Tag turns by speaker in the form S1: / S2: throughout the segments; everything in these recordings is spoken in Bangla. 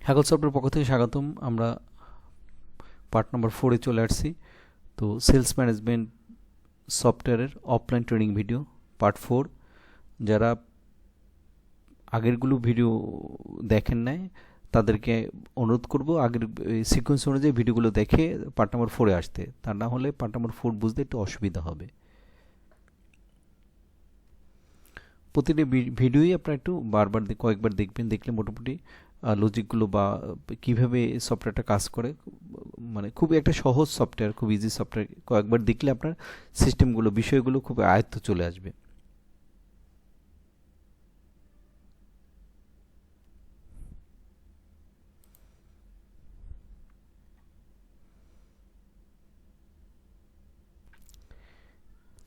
S1: হ্যাগল সফটওয়্যার পক্ষ থেকে স্বাগতম। আমরা পার্ট নাম্বার 4-এ চলে আসছি। তো সেলস ম্যানেজমেন্ট সফটওয়্যারের অফলাইন ট্রেনিং ভিডিও পার্ট 4। যারা আগেরগুলো ভিডিও দেখেন নাই তাদেরকে অনুরোধ করব আগের সিকোয়েন্স অনুযায়ী ভিডিওগুলো দেখে পার্ট নাম্বার 4-এ আসতে, তা না হলে পার্ট নাম্বার 4 বুঝতে একটু অসুবিধা হবে। প্রতিটি ভিডিওই আপনারা একটু বারবার কয়েকবার দেখবেন, দেখলে মোটামুটি লজিকগুলো বা কীভাবে সফটওয়্যারটা কাজ করে, মানে খুবই একটা সহজ সফটওয়্যার, খুব ইজি সফটওয়্যার, কয়েকবার দেখলে আপনার সিস্টেমগুলো বিষয়গুলো খুব আয়ত্ত চলে আসবে।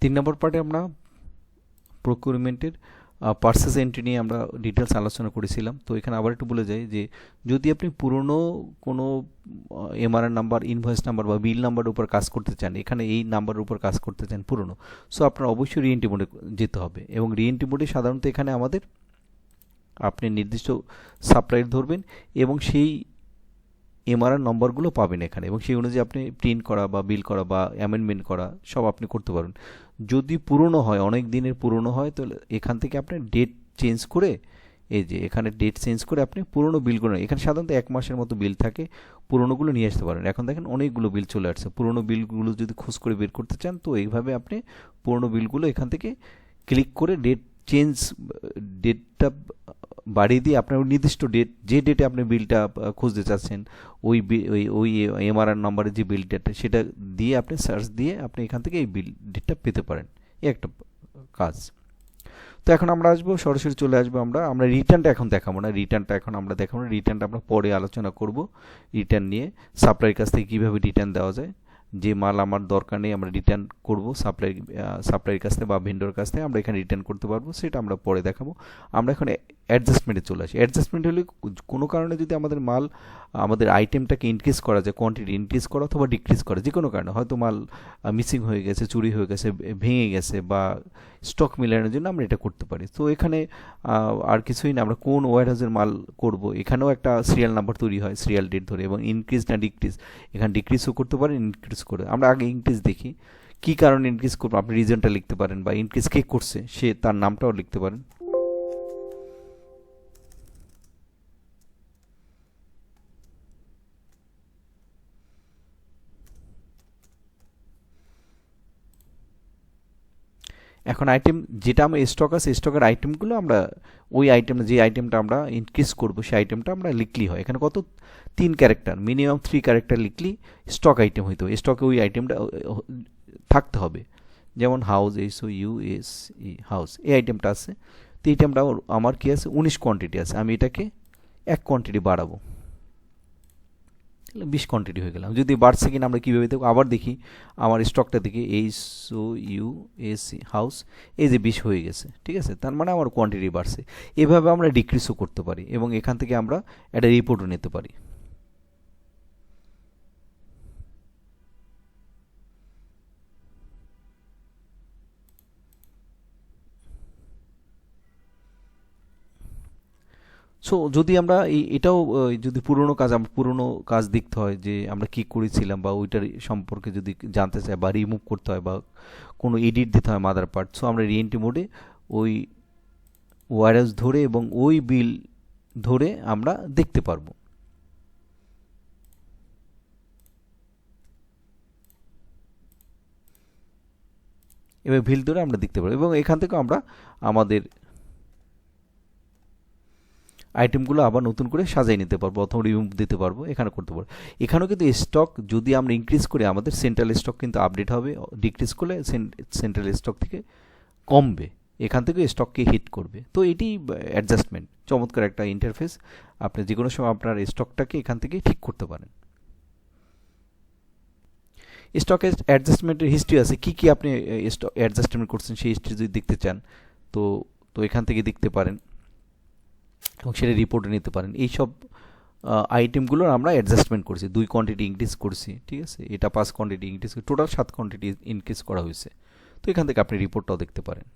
S1: তিন নম্বর পার্টে আমরা প্রকিউরমেন্টের পারচেজ এন্ট্রি নিয়ে আমরা ডিটেলস আলোচনা করেছিলাম। তো এখানে আবার একটু বলে যাই যে যদি আপনি পুরনো কোনো এমআরআর নাম্বার, ইনভয়েস নাম্বার বা বিল নাম্বারের উপর কাজ করতে চান, এখানে এই নাম্বারের উপর কাজ করতে চান পুরনো, সো আপনার অবশ্যই রিএন্ট্রি মোডে যেতে হবে। এবং রিএন্ট্রি মোডে সাধারণত এখানে আমাদের আপনি নির্দিষ্ট সাপ্লায়ার ধরবেন এবং সেই এমআরআর নম্বরগুলো পাবেন এখানে, এবং সেই অনুযায়ী আপনি প্রিন্ট করা বা বিল করা বা অ্যামেন্ডমেন্ট করা সব আপনি করতে পারবেন। যদি পুরনো হয়, অনেক দিনের পুরনো হয়, তাহলে এখান থেকে আপনি ডেট চেঞ্জ করে, এই যে এখানে ডেট চেঞ্জ করে আপনি পুরনো বিলগুলো, এখানে সাধারণত 1 মাসের মতো বিল থাকে, পুরনোগুলো নিয়ে আসতে পারেন। এখন দেখেন অনেকগুলো বিল চলে আসছে, পুরনো বিলগুলো যদি খোঁজ করে বের করতে চান তো এইভাবে আপনি পুরনো বিলগুলো এখান থেকে ক্লিক করে ডেট চেঞ্জ, ডেটটা বাড়িয়ে দিয়ে আপনার নির্দিষ্ট ডেট, যে ডেটে আপনি বিলটা খুঁজতে চাচ্ছেন, ওই ওই এমআরআর নম্বরের যে বিল ডেটটা সেটা দিয়ে আপনি সার্চ দিয়ে আপনি এখান থেকে এই বিল ডেটটা পেতে পারেন। এই একটা কাজ। তো এখন আমরা আসবো, সরাসরি চলে আসবো, আমরা রিটার্নটা এখন দেখাবো না, রিটার্নটা এখন আমরা দেখাবো না, রিটার্নটা আমরা পরে আলোচনা করব। রিটার্ন নিয়ে সাপ্লাইয়ের কাছ থেকে কীভাবে রিটার্ন দেওয়া যায়, যে মাল আমার দরকার নেই আমরা রিটার্ন করব সাপ্লাইয়ের কাছ থেকে বা ভেন্ডর কাছ থেকে আমরা এখানে রিটার্ন করতে পারবো, সেটা আমরা পরে দেখাবো। আমরা এখন অ্যাডজাস্টমেন্টে চলে আসি। অ্যাডজাস্টমেন্ট হলে কোনো কারণে যদি আমাদের আইটেমটাকে ইনক্রিজ করা যায়, কোয়ান্টিটি ইনক্রিজ করা অথবা ডিক্রিজ করা, যে কোনো কারণে, হয়তো মাল মিসিং হয়ে গেছে, চুরি হয়ে গেছে, ভেঙে গেছে, বা স্টক মিলানোর জন্য আমরা এটা করতে পারি। তো এখানে আর কিছুই না, আমরা কোন ওয়্যারহাউসের মাল করব, এখানেও একটা সিরিয়াল নাম্বার তৈরি হয়, সিরিয়াল ডেট ধরে, এবং ইনক্রিজ না ডিক্রিজ, এখানে ডিক্রিজও করতে পারেন, ইনক্রিজ করে। আমরা আগে ইনক্রিজ দেখি, কী কারণে ইনক্রিজ করবো, আপনি রিজনটা লিখতে পারেন, বা ইনক্রিজ কে করছে সে তার নামটাও লিখতে পারেন। এখন আইটেম যেটা আমার স্টক আছে, স্টকের আইটেমগুলো আমরা ওই আইটেমটা, যে আইটেমটা আমরা ইনক্রিজ করবো সেই আইটেমটা আমরা লিখলেই হয়। এখানে কত 3 ক্যারেক্টার, মিনিমাম 3 ক্যারেক্টার লিখলেই স্টক আইটেম হইতো, স্টকে ওই আইটেমটা থাকতে হবে। যেমন হাউস, HOUSE, হাউস, এই আইটেমটা আছে। তো এই আইটেমটা আমার কি আছে, 19 কোয়ান্টিটি আছে, আমি এটাকে 1 কোয়ান্টিটি বাড়াবো, 20 কোয়ান্টিটি হয়ে গেলাম। যদি বাড়ছে কিনা আমরা কীভাবে দেখব, আবার দেখি আমার স্টকটা দেখি, HOUSE, হাউস, এই যে 20 হয়ে গেছে, ঠিক আছে, তার মানে আমার কোয়ান্টিটি বাড়ছে। এভাবে আমরা ডিক্রিজও করতে পারি এবং এখান থেকে আমরা একটা রিপোর্টও নিতে পারি। সো যদি আমরা এটাও যদি পুরনো কাজ দেখতে হয়, যে আমরা কি করেছিলাম বা ওইটার সম্পর্কে যদি জানতে চাই বা রিমুভ করতে হয় বা কোনো এডিট দিতে হয় মাদার পার্ট, সো আমরা রিএন্ট্রি মোডে ওই ওয়্যারহাউস ধরে এবং ওই বিল ধরে আমরা দেখতে পারবো। এবার বিল ধরে আমরা দেখতে পারবো এবং এখান থেকে আমরা আমাদের আইটেমগুলো আবার নতুন করে সাজিয়ে নিতে পারবো অথবা রিমুভ দিতে পারবো, এখানে করতে পারবো। এখানেও কিন্তু স্টক যদি আমরা ইনক্রিজ করি আমাদের সেন্ট্রাল স্টক কিন্তু আপডেট হবে, ডিক্রিজ করলে সেন্ট্রাল স্টক থেকে কমবে, এখান থেকে স্টককে হিট করবে। তো এটি অ্যাডজাস্টমেন্ট, চমৎকার একটা ইন্টারফেস, আপনি যে কোনো সময় আপনার স্টকটাকে এখান থেকে ঠিক করতে পারেন। স্টক অ্যাডজাস্টমেন্টের হিস্ট্রি আছে, কী কী আপনি স্টক অ্যাডজাস্টমেন্ট করছেন সেই হিস্ট্রি যদি দেখতে চান তো তো এখান থেকে দেখতে পারেন এবং সেটা রিপোর্টে নিতে পারেন। এইসব আইটেমগুলোর আমরা অ্যাডজাস্টমেন্ট করছি, 2 কোয়ান্টিটি ইনক্রিজ করছি, ঠিক আছে, এটা 5 quantity increase, total 7 quantity increase করা হয়েছে। তো এখান থেকে আপনি রিপোর্টটাও দেখতে পারেন।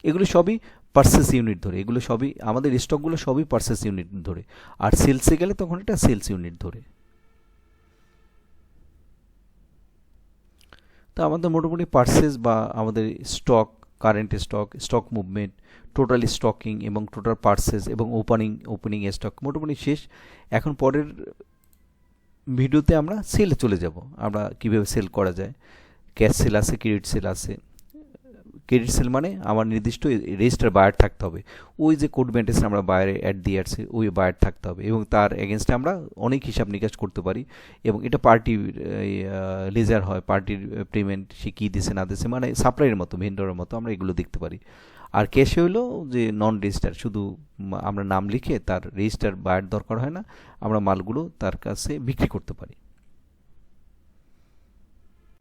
S1: এগুলো সবই পার্সেস ইউনিট ধরে, এগুলো সবই আমাদের স্টকগুলো সবই পার্সেস ইউনিট ধরে। আর সেলসে গেলে তখন এটা সেলস ইউনিট ধরে। তো আমাদের মোটামুটি পার্সেস বা আমাদের stock, current stock, stock movement, total stocking এবং টোটাল পার্সেস এবং ওপেনিং স্টক মোটামুটি শেষ। এখন পরের ভিডিওতে আমরা সেলে চলে যাব, আমরা কীভাবে সেল করা যায়। ক্যাশ সেল আছে, ক্রেডিট সেল আছে। ক্রেডিট সেল মানে আমার নির্দিষ্ট রেজিস্টার বায়ার থাকতে হবে, ওই যে কোড মেনটেন্স আমরা বায়ারে অ্যাড দিয়ে আসছে ওই বায়ার থাকতে হবে, এবং তার এগেনস্টে আমরা অনেক হিসাব নিকাশ করতে পারি। এবং এটা পার্টি লেজার হয়, পার্টির পেমেন্ট সে কী দিছে না দিছে, মানে সাপ্লাইয়ের মতো, ভেন্ডরের মতো আমরা এগুলো দেখতে পারি। আর ক্যাশে হলো যে নন রেজিস্টার, শুধু আমরা নাম লিখে তার রেজিস্টার বায়ার দরকার হয় না, আমরা মালগুলো তার কাছে বিক্রি করতে পারি।